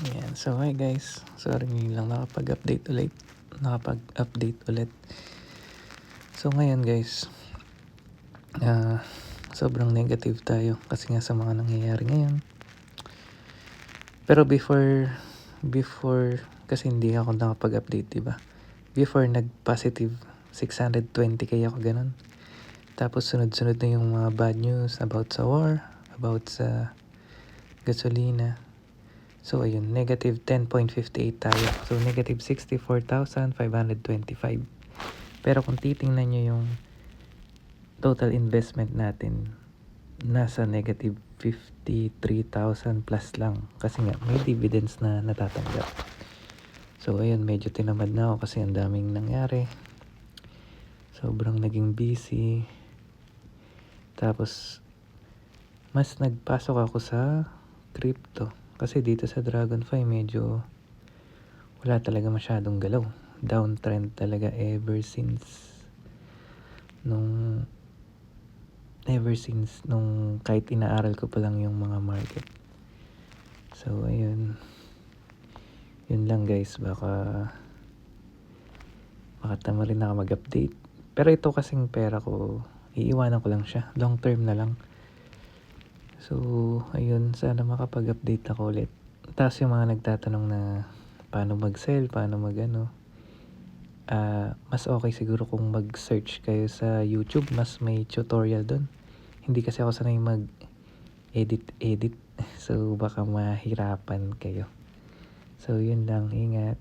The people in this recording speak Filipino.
Ayan. So, hi guys. Sorry ngayon lang nakapag-update ulit. So, ngayon guys, sobrang negative tayo kasi nga sa mga nangyayari ngayon. Pero before kasi hindi ako nakapag-update, diba? Before nag-positive 620k ako ganun. Tapos sunod-sunod na yung mga bad news about sa war, about sa gasolina. So, ayun, negative 10.58 tayo. So, negative 64,525. Pero kung titingnan nyo yung total investment natin, nasa negative 53,000 plus lang. Kasi nga, may dividends na natatanggap. So, ayun, medyo tinamad na ako kasi ang daming nangyari. Sobrang naging busy. Tapos, mas nagpasok ako sa crypto. Kasi dito sa Dragonfly, medyo wala talaga masyadong galaw. Downtrend talaga ever since nung kahit inaaral ko pa lang yung mga market. So, ayun. Yun lang guys. Baka tama rin ako mag-update. Pero ito kasing pera ko, iiwanan ko lang siya. Long term na lang. So, ayun. Sana makapag-update ako ulit. Tapos yung mga nagtatanong na paano mag-sell, paano mas okay siguro kung mag-search kayo sa YouTube. Mas may tutorial doon. Hindi kasi ako sanay mag-edit. So, baka mahirapan kayo. So, yun lang. Ingat.